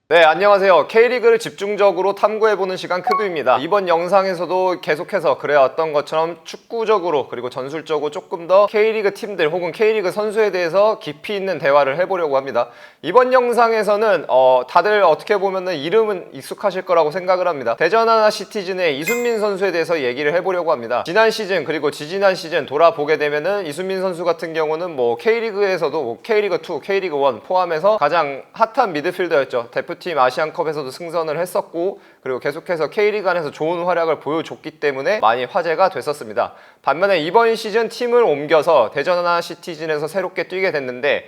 네, 안녕하세요. K리그를 집중적으로 탐구해보는 시간 크두입니다. 이번 영상에서도 계속해서 그래왔던 것처럼 축구적으로 그리고 전술적으로 조금 더 K리그 팀들 혹은 K리그 선수에 대해서 깊이 있는 대화를 해보려고 합니다. 이번 영상에서는 다들 어떻게 보면은 이름은 익숙하실 거라고 생각을 합니다. 대전 하나 시티즌의 이순민 선수에 대해서 얘기를 해보려고 합니다. 지난 시즌 그리고 지지난 시즌 돌아보게 되면은 이순민 선수 같은 경우는 뭐 K리그에서도 K리그2, K리그1 포함해서 가장 핫한 미드필더였죠. 대표팀 아시안컵에서도 승선을 했었고, 그리고 계속해서 K리그 안에서 좋은 활약을 보여줬기 때문에 많이 화제가 됐었습니다. 반면에 이번 시즌 팀을 옮겨서 대전 하나 시티즌에서 새롭게 뛰게 됐는데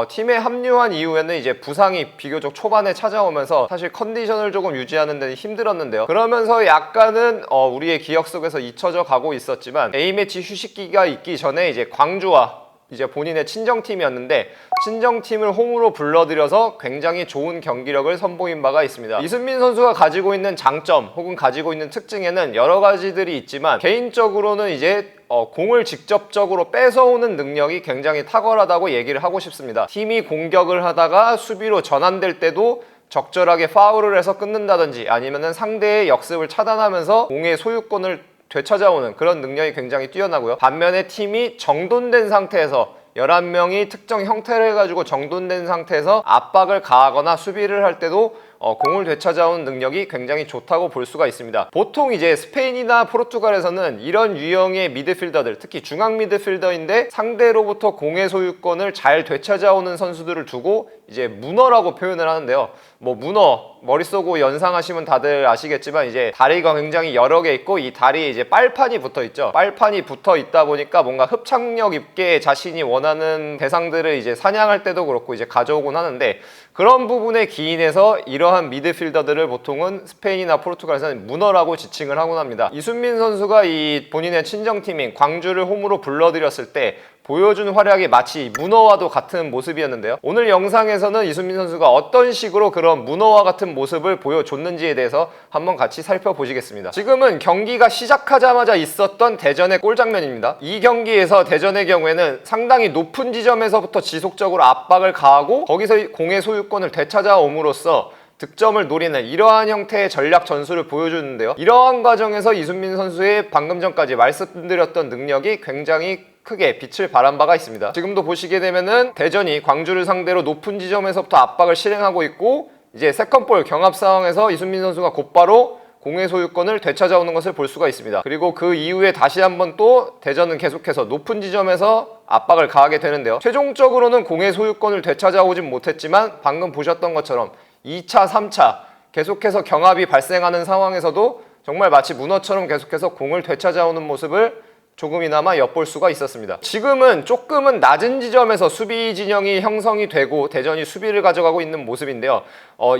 팀에 합류한 이후에는 이제 부상이 비교적 초반에 찾아오면서 사실 컨디션을 조금 유지하는 데는 힘들었는데요. 그러면서 약간은 우리의 기억 속에서 잊혀져 가고 있었지만 A매치 휴식기가 있기 전에 이제 광주와 이제 본인의 친정팀이었는데 친정팀을 홈으로 불러들여서 굉장히 좋은 경기력을 선보인 바가 있습니다. 이순민 선수가 가지고 있는 장점 혹은 가지고 있는 특징에는 여러 가지들이 있지만 개인적으로는 이제 공을 직접적으로 뺏어오는 능력이 굉장히 탁월하다고 얘기를 하고 싶습니다. 팀이 공격을 하다가 수비로 전환될 때도 적절하게 파울을 해서 끊는다든지 아니면은 상대의 역습을 차단하면서 공의 소유권을 되찾아오는 그런 능력이 굉장히 뛰어나고요. 반면에 팀이 정돈된 상태에서 11명이 특정 형태를 해가지고 정돈된 상태에서 압박을 가하거나 수비를 할 때도 공을 되찾아오는 능력이 굉장히 좋다고 볼 수가 있습니다. 보통 이제 스페인이나 포르투갈에서는 이런 유형의 미드필더들, 특히 중앙 미드필더인데 상대로부터 공의 소유권을 잘 되찾아오는 선수들을 두고 이제 문어라고 표현을 하는데요. 뭐 문어 머릿속으로 연상하시면 다들 아시겠지만 이제 다리가 굉장히 여러 개 있고 이 다리에 이제 빨판이 붙어 있죠. 빨판이 붙어 있다 보니까 뭔가 흡착력 있게 자신이 원하는 대상들을 이제 사냥할 때도 그렇고 이제 가져오곤 하는데, 그런 부분에 기인해서 이러한 미드필더들을 보통은 스페인이나 포르투갈에서는 문어라고 지칭을 하곤 합니다. 이순민 선수가 이 본인의 친정팀인 광주를 홈으로 불러들였을 때 보여준 활약이 마치 문어와도 같은 모습이었는데요. 오늘 영상에서는 이순민 선수가 어떤 식으로 그런 문어와 같은 모습을 보여줬는지에 대해서 한번 같이 살펴보시겠습니다. 지금은 경기가 시작하자마자 있었던 대전의 골 장면입니다. 이 경기에서 대전의 경우에는 상당히 높은 지점에서부터 지속적으로 압박을 가하고 거기서 공의 소유권을 되찾아옴으로써 득점을 노리는 이러한 형태의 전략 전술을 보여주는데요. 이러한 과정에서 이순민 선수의 방금 전까지 말씀드렸던 능력이 굉장히 크게 빛을 발한 바가 있습니다. 지금도 보시게 되면은 대전이 광주를 상대로 높은 지점에서부터 압박을 실행하고 있고, 이제 세컨볼 경합 상황에서 이순민 선수가 곧바로 공의 소유권을 되찾아오는 것을 볼 수가 있습니다. 그리고 그 이후에 다시 한번 또 대전은 계속해서 높은 지점에서 압박을 가하게 되는데요. 최종적으로는 공의 소유권을 되찾아오진 못했지만 방금 보셨던 것처럼 2차, 3차 계속해서 경합이 발생하는 상황에서도 정말 마치 문어처럼 계속해서 공을 되찾아오는 모습을 조금이나마 엿볼 수가 있었습니다. 지금은 조금은 낮은 지점에서 수비 진영이 형성이 되고 대전이 수비를 가져가고 있는 모습인데요.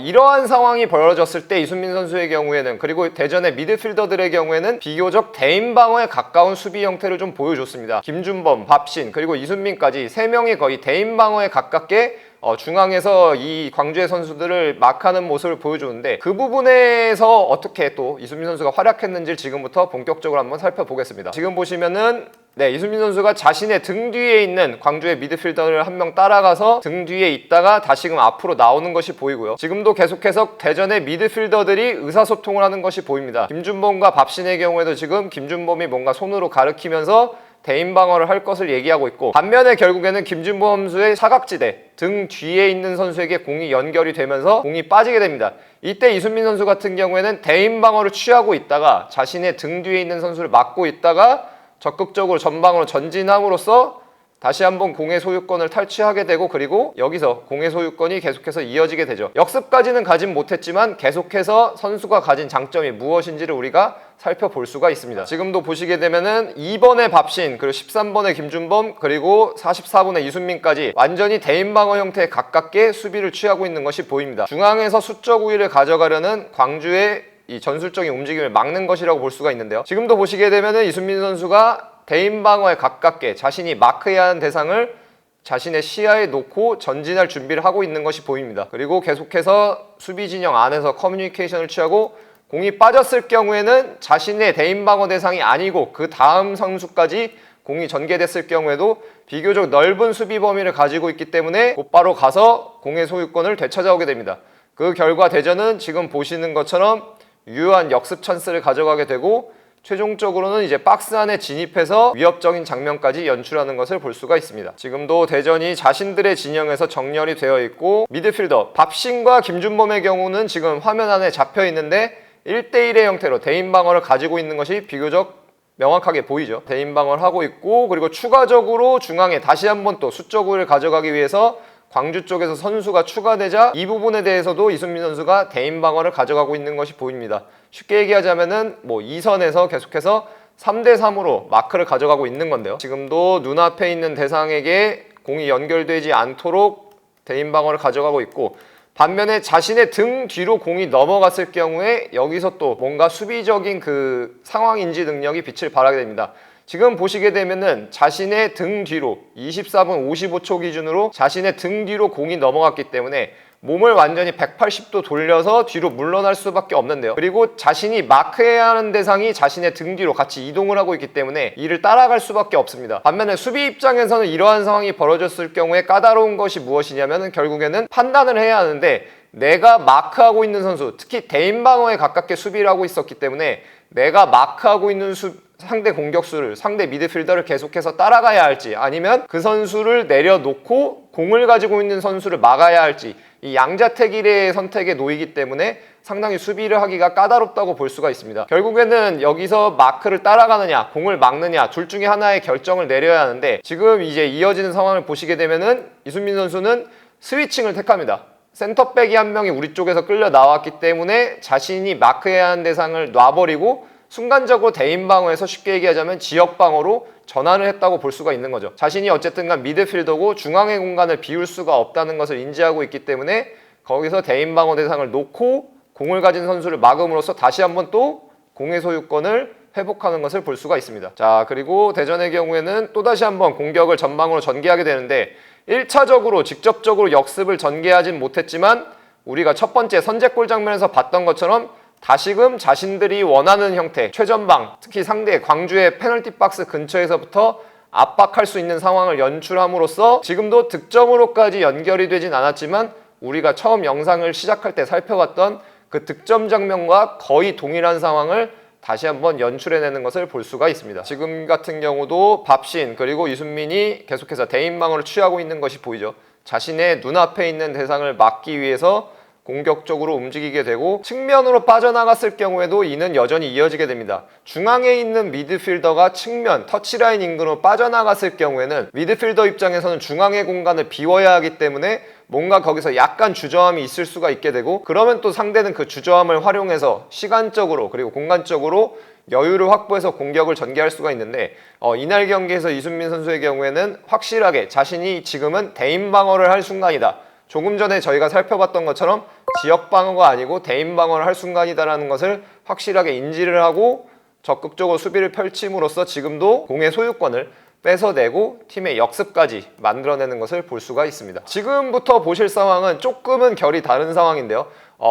이러한 상황이 벌어졌을 때 이순민 선수의 경우에는, 그리고 대전의 미드필더들의 경우에는 비교적 대인 방어에 가까운 수비 형태를 좀 보여줬습니다. 김준범, 밥신, 그리고 이순민까지 3명이 거의 대인 방어에 가깝게 중앙에서 이 광주의 선수들을 막하는 모습을 보여주는데, 그 부분에서 어떻게 또 이순민 선수가 활약했는지를 지금부터 본격적으로 한번 살펴보겠습니다. 지금 보시면은 이순민 선수가 자신의 등 뒤에 있는 광주의 미드필더를 한 명 따라가서 등 뒤에 있다가 다시금 앞으로 나오는 것이 보이고요. 지금도 계속해서 대전의 미드필더들이 의사소통을 하는 것이 보입니다. 김준범과 밥신의 경우에도 지금 김준범이 뭔가 손으로 가리키면서 대인 방어를 할 것을 얘기하고 있고, 반면에 결국에는 김준범 선수의 사각지대 등 뒤에 있는 선수에게 공이 연결이 되면서 공이 빠지게 됩니다. 이때 이순민 선수 같은 경우에는 대인 방어를 취하고 있다가 자신의 등 뒤에 있는 선수를 막고 있다가 적극적으로 전방으로 전진함으로써 다시 한번 공의 소유권을 탈취하게 되고, 그리고 여기서 공의 소유권이 계속해서 이어지게 되죠. 역습까지는 가진 못했지만 계속해서 선수가 가진 장점이 무엇인지를 우리가 살펴볼 수가 있습니다. 지금도 보시게 되면은 2번의 밥신, 그리고 13번의 김준범, 그리고 44번의 이순민까지 완전히 대인 방어 형태에 가깝게 수비를 취하고 있는 것이 보입니다. 중앙에서 수적 우위를 가져가려는 광주의 이 전술적인 움직임을 막는 것이라고 볼 수가 있는데요. 지금도 보시게 되면은 이순민 선수가 대인 방어에 가깝게 자신이 마크해야 하는 대상을 자신의 시야에 놓고 전진할 준비를 하고 있는 것이 보입니다. 그리고 계속해서 수비 진영 안에서 커뮤니케이션을 취하고, 공이 빠졌을 경우에는 자신의 대인 방어 대상이 아니고 그 다음 선수까지 공이 전개됐을 경우에도 비교적 넓은 수비 범위를 가지고 있기 때문에 곧바로 가서 공의 소유권을 되찾아오게 됩니다. 그 결과 대전은 지금 보시는 것처럼 유효한 역습 찬스를 가져가게 되고 최종적으로는 이제 박스 안에 진입해서 위협적인 장면까지 연출하는 것을 볼 수가 있습니다. 지금도 대전이 자신들의 진영에서 정렬이 되어 있고 미드필더 밥신과 김준범의 경우는 지금 화면 안에 잡혀 있는데 1대1의 형태로 대인 방어를 가지고 있는 것이 비교적 명확하게 보이죠. 대인 방어를 하고 있고 그리고 추가적으로 중앙에 다시 한번 또 수적을 가져가기 위해서 광주 쪽에서 선수가 추가되자 이 부분에 대해서도 이순민 선수가 대인 방어를 가져가고 있는 것이 보입니다. 쉽게 얘기하자면은 뭐 2선에서 계속해서 3대3으로 마크를 가져가고 있는 건데요. 지금도 눈앞에 있는 대상에게 공이 연결되지 않도록 대인 방어를 가져가고 있고 반면에 자신의 등 뒤로 공이 넘어갔을 경우에 여기서 또 뭔가 수비적인 그 상황 인지 능력이 빛을 발하게 됩니다. 지금 보시게 되면은 자신의 등 뒤로 24분 55초 기준으로 자신의 등 뒤로 공이 넘어갔기 때문에 몸을 완전히 180도 돌려서 뒤로 물러날 수밖에 없는데요. 그리고 자신이 마크해야 하는 대상이 자신의 등 뒤로 같이 이동을 하고 있기 때문에 이를 따라갈 수밖에 없습니다. 반면에 수비 입장에서는 이러한 상황이 벌어졌을 경우에 까다로운 것이 무엇이냐면 결국에는 판단을 해야 하는데 내가 마크하고 있는 선수, 특히 대인 방어에 가깝게 수비를 하고 있었기 때문에 내가 마크하고 있는 상대 공격수를, 상대 미드필더를 계속해서 따라가야 할지 아니면 그 선수를 내려놓고 공을 가지고 있는 선수를 막아야 할지 이 양자택일의 선택에 놓이기 때문에 상당히 수비를 하기가 까다롭다고 볼 수가 있습니다. 결국에는 여기서 마크를 따라가느냐 공을 막느냐 둘 중에 하나의 결정을 내려야 하는데 지금 이제 이어지는 상황을 보시게 되면은 이순민 선수는 스위칭을 택합니다. 센터백이 한 명이 우리 쪽에서 끌려 나왔기 때문에 자신이 마크해야 하는 대상을 놔버리고 순간적으로 대인 방어에서 쉽게 얘기하자면 지역 방어로 전환을 했다고 볼 수가 있는 거죠. 자신이 어쨌든 간 미드필더고 중앙의 공간을 비울 수가 없다는 것을 인지하고 있기 때문에 거기서 대인 방어 대상을 놓고 공을 가진 선수를 막음으로써 다시 한번 또 공의 소유권을 회복하는 것을 볼 수가 있습니다. 자, 그리고 대전의 경우에는 또다시 한번 공격을 전방으로 전개하게 되는데 1차적으로 직접적으로 역습을 전개하진 못했지만 우리가 첫 번째 선제골 장면에서 봤던 것처럼 다시금 자신들이 원하는 형태, 최전방, 특히 상대 광주의 페널티 박스 근처에서부터 압박할 수 있는 상황을 연출함으로써 지금도 득점으로까지 연결이 되진 않았지만 우리가 처음 영상을 시작할 때 살펴봤던 그 득점 장면과 거의 동일한 상황을 다시 한번 연출해내는 것을 볼 수가 있습니다. 지금 같은 경우도 밥신 그리고 이순민이 계속해서 대인 방어를 취하고 있는 것이 보이죠. 자신의 눈앞에 있는 대상을 막기 위해서 공격적으로 움직이게 되고 측면으로 빠져나갔을 경우에도 이는 여전히 이어지게 됩니다. 중앙에 있는 미드필더가 측면, 터치라인 인근으로 빠져나갔을 경우에는 미드필더 입장에서는 중앙의 공간을 비워야 하기 때문에 뭔가 거기서 약간 주저함이 있을 수가 있게 되고 그러면 또 상대는 그 주저함을 활용해서 시간적으로 그리고 공간적으로 여유를 확보해서 공격을 전개할 수가 있는데 이날 경기에서 이순민 선수의 경우에는 확실하게 자신이 지금은 대인 방어를 할 순간이다. 조금 전에 저희가 살펴봤던 것처럼 지역 방어가 아니고 대인 방어를 할 순간이다라는 것을 확실하게 인지를 하고 적극적으로 수비를 펼침으로써 지금도 공의 소유권을 뺏어내고 팀의 역습까지 만들어내는 것을 볼 수가 있습니다. 지금부터 보실 상황은 조금은 결이 다른 상황인데요.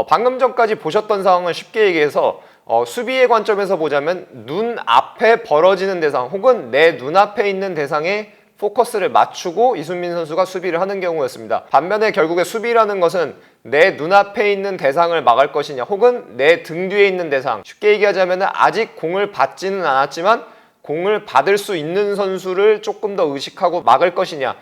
방금 전까지 보셨던 상황은 쉽게 얘기해서 수비의 관점에서 보자면 눈앞에 벌어지는 대상 혹은 내 눈앞에 있는 대상에 포커스를 맞추고 이순민 선수가 수비를 하는 경우였습니다. 반면에 결국에 수비라는 것은 내 눈앞에 있는 대상을 막을 것이냐 혹은 내 등 뒤에 있는 대상, 쉽게 얘기하자면 아직 공을 받지는 않았지만 공을 받을 수 있는 선수를 조금 더 의식하고 막을 것이냐,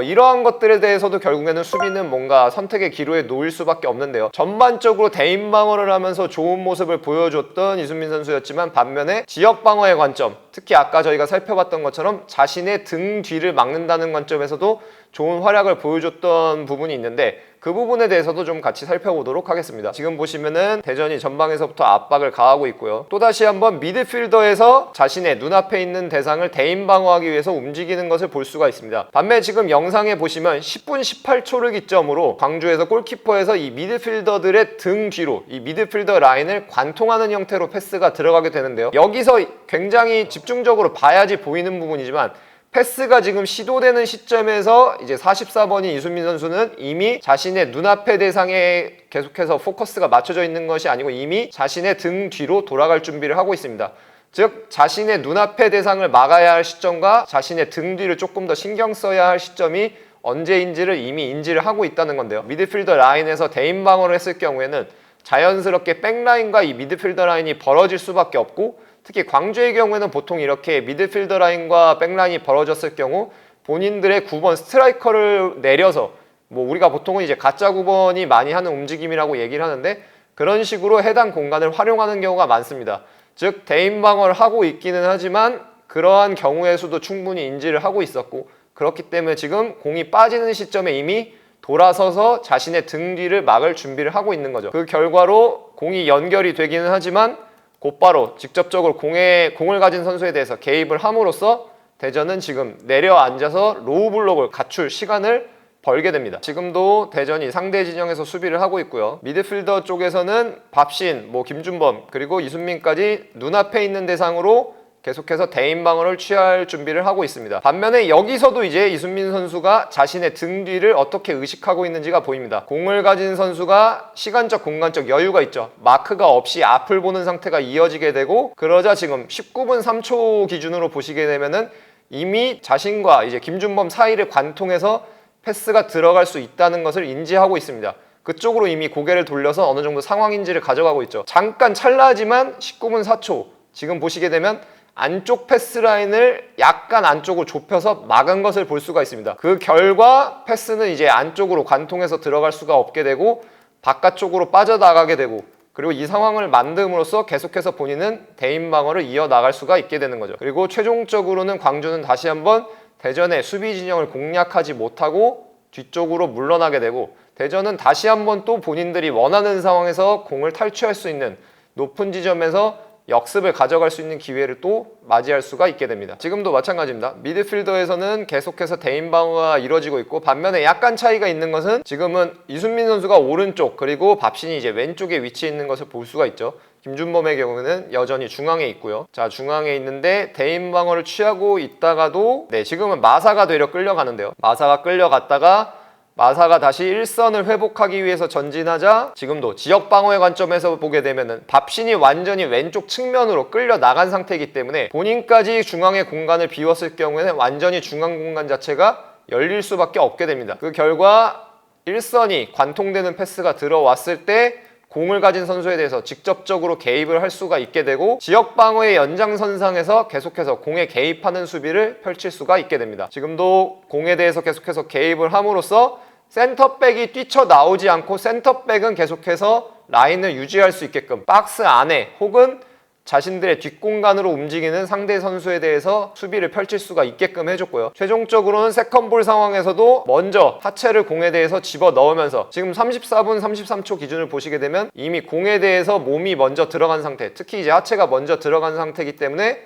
이러한 것들에 대해서도 결국에는 수비는 뭔가 선택의 기로에 놓일 수밖에 없는데요. 전반적으로 대인 방어를 하면서 좋은 모습을 보여줬던 이순민 선수였지만 반면에 지역 방어의 관점, 특히 아까 저희가 살펴봤던 것처럼 자신의 등 뒤를 막는다는 관점에서도 좋은 활약을 보여줬던 부분이 있는데 그 부분에 대해서도 좀 같이 살펴보도록 하겠습니다. 지금 보시면은 대전이 전방에서부터 압박을 가하고 있고요. 또다시 한번 미드필더에서 자신의 눈앞에 있는 대상을 대인 방어하기 위해서 움직이는 것을 볼 수가 있습니다. 반면 지금 영상에 보시면 10분 18초를 기점으로 광주에서 골키퍼에서 이 미드필더들의 등 뒤로 이 미드필더 라인을 관통하는 형태로 패스가 들어가게 되는데요. 여기서 굉장히 집중적으로 봐야지 보이는 부분이지만 패스가 지금 시도되는 시점에서 이제 44번인 이순민 선수는 이미 자신의 눈앞의 대상에 계속해서 포커스가 맞춰져 있는 것이 아니고 이미 자신의 등 뒤로 돌아갈 준비를 하고 있습니다. 즉 자신의 눈앞의 대상을 막아야 할 시점과 자신의 등 뒤를 조금 더 신경 써야 할 시점이 언제인지를 이미 인지를 하고 있다는 건데요. 미드필더 라인에서 대인 방어를 했을 경우에는 자연스럽게 백라인과 이 미드필더 라인이 벌어질 수밖에 없고, 특히 광주의 경우에는 보통 이렇게 미드필더 라인과 백라인이 벌어졌을 경우 본인들의 9번 스트라이커를 내려서, 뭐 우리가 보통은 이제 가짜 9번이 많이 하는 움직임이라고 얘기를 하는데, 그런 식으로 해당 공간을 활용하는 경우가 많습니다. 즉 대인 방어를 하고 있기는 하지만 그러한 경우의 수도 충분히 인지를 하고 있었고, 그렇기 때문에 지금 공이 빠지는 시점에 이미 돌아서서 자신의 등 뒤를 막을 준비를 하고 있는 거죠. 그 결과로 공이 연결이 되기는 하지만 곧바로 직접적으로 공을 가진 선수에 대해서 개입을 함으로써 대전은 지금 내려앉아서 로우 블록을 갖출 시간을 벌게 됩니다. 지금도 대전이 상대 진영에서 수비를 하고 있고요. 미드필더 쪽에서는 밥신, 김준범, 그리고 이순민까지 눈앞에 있는 대상으로 계속해서 대인 방어를 취할 준비를 하고 있습니다. 반면에 여기서도 이제 이순민 선수가 자신의 등 뒤를 어떻게 의식하고 있는지가 보입니다. 공을 가진 선수가 시간적 공간적 여유가 있죠. 마크가 없이 앞을 보는 상태가 이어지게 되고, 그러자 지금 19분 3초 기준으로 보시게 되면은 이미 자신과 이제 김준범 사이를 관통해서 패스가 들어갈 수 있다는 것을 인지하고 있습니다. 그쪽으로 이미 고개를 돌려서 어느 정도 상황 인지를 가져가고 있죠. 잠깐 찰나지만 19분 4초 지금 보시게 되면 안쪽 패스 라인을 약간 안쪽으로 좁혀서 막은 것을 볼 수가 있습니다. 그 결과 패스는 이제 안쪽으로 관통해서 들어갈 수가 없게 되고 바깥쪽으로 빠져나가게 되고, 그리고 이 상황을 만듦으로써 계속해서 본인은 대인 방어를 이어나갈 수가 있게 되는 거죠. 그리고 최종적으로는 광주는 다시 한번 대전의 수비 진영을 공략하지 못하고 뒤쪽으로 물러나게 되고, 대전은 다시 한번 또 본인들이 원하는 상황에서 공을 탈취할 수 있는 높은 지점에서 역습을 가져갈 수 있는 기회를 또 맞이할 수가 있게 됩니다. 지금도 마찬가지입니다. 미드필더에서는 계속해서 대인 방어가 이루어지고 있고, 반면에 약간 차이가 있는 것은 지금은 이순민 선수가 오른쪽, 그리고 밥신이 이제 왼쪽에 위치해 있는 것을 볼 수가 있죠. 김준범의 경우는 여전히 중앙에 있고요. 자, 중앙에 있는데 대인 방어를 취하고 있다가도 지금은 마사가 되려 끌려가는데요. 마사가 끌려갔다가 마사가 다시 일선을 회복하기 위해서 전진하자 지금도 지역 방어의 관점에서 보게 되면은 밥신이 완전히 왼쪽 측면으로 끌려 나간 상태이기 때문에 본인까지 중앙의 공간을 비웠을 경우에는 완전히 중앙 공간 자체가 열릴 수밖에 없게 됩니다. 그 결과 일선이 관통되는 패스가 들어왔을 때 공을 가진 선수에 대해서 직접적으로 개입을 할 수가 있게 되고, 지역 방어의 연장선상에서 계속해서 공에 개입하는 수비를 펼칠 수가 있게 됩니다. 지금도 공에 대해서 계속해서 개입을 함으로써 센터백이 뛰쳐나오지 않고 센터백은 계속해서 라인을 유지할 수 있게끔 박스 안에 혹은 자신들의 뒷공간으로 움직이는 상대 선수에 대해서 수비를 펼칠 수가 있게끔 해줬고요. 최종적으로는 세컨볼 상황에서도 먼저 하체를 공에 대해서 집어넣으면서 지금 34분 33초 기준을 보시게 되면 이미 공에 대해서 몸이 먼저 들어간 상태, 특히 이제 하체가 먼저 들어간 상태이기 때문에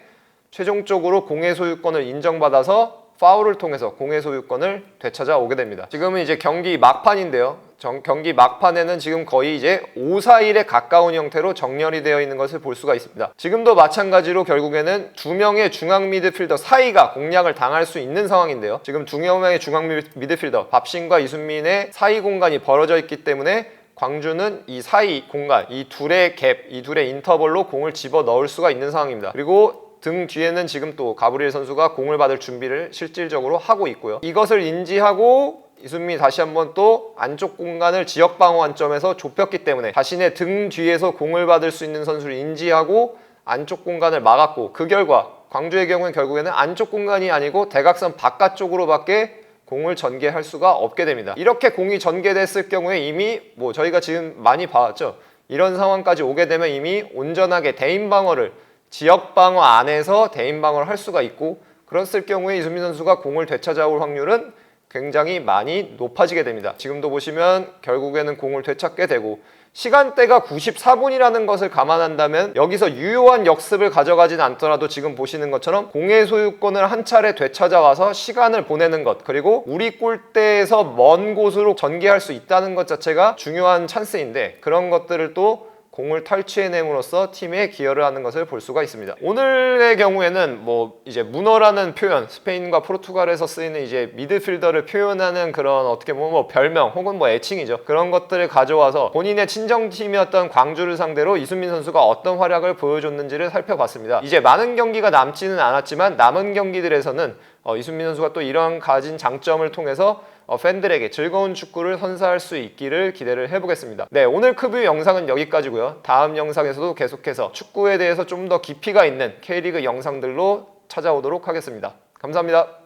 최종적으로 공의 소유권을 인정받아서 파울을 통해서 공의 소유권을 되찾아 오게 됩니다. 지금은 이제 경기 막판인데요. 경기 막판에는 지금 거의 이제 5-4-1에 가까운 형태로 정렬이 되어 있는 것을 볼 수가 있습니다. 지금도 마찬가지로 결국에는 두 명의 중앙 미드필더 사이가 공략을 당할 수 있는 상황인데요. 지금 두 명의 중앙 미드필더 밥신과 이순민의 사이 공간이 벌어져 있기 때문에 광주는 이 사이 공간, 이 둘의 갭, 이 둘의 인터벌로 공을 집어 넣을 수가 있는 상황입니다. 그리고 등 뒤에는 지금 또 가브리엘 선수가 공을 받을 준비를 실질적으로 하고 있고요. 이것을 인지하고 이순민이 다시 한번 또 안쪽 공간을 지역 방어 관점에서 좁혔기 때문에 자신의 등 뒤에서 공을 받을 수 있는 선수를 인지하고 안쪽 공간을 막았고, 그 결과 광주의 경우는 결국에는 안쪽 공간이 아니고 대각선 바깥쪽으로밖에 공을 전개할 수가 없게 됩니다. 이렇게 공이 전개됐을 경우에 이미 저희가 지금 많이 봐왔죠. 이런 상황까지 오게 되면 이미 온전하게 대인 방어를 지역 방어 안에서 대인 방어를 할 수가 있고, 그랬을 경우에 이순민 선수가 공을 되찾아올 확률은 굉장히 많이 높아지게 됩니다. 지금도 보시면 결국에는 공을 되찾게 되고, 시간대가 94분이라는 것을 감안한다면 여기서 유효한 역습을 가져가진 않더라도 지금 보시는 것처럼 공의 소유권을 한 차례 되찾아와서 시간을 보내는 것, 그리고 우리 골대에서 먼 곳으로 전개할 수 있다는 것 자체가 중요한 찬스인데, 그런 것들을 또 공을 탈취해냄으로써 팀에 기여를 하는 것을 볼 수가 있습니다. 오늘의 경우에는 이제 문어라는 표현, 스페인과 포르투갈에서 쓰이는 이제 미드필더를 표현하는 그런 어떻게 보면 별명 혹은 애칭이죠. 그런 것들을 가져와서 본인의 친정팀이었던 광주를 상대로 이순민 선수가 어떤 활약을 보여줬는지를 살펴봤습니다. 이제 많은 경기가 남지는 않았지만 남은 경기들에서는 이순민 선수가 또 이런 가진 장점을 통해서 팬들에게 즐거운 축구를 선사할 수 있기를 기대를 해보겠습니다. 네, 오늘 크뷰 영상은 여기까지고요. 다음 영상에서도 계속해서 축구에 대해서 좀 더 깊이가 있는 K리그 영상들로 찾아오도록 하겠습니다. 감사합니다.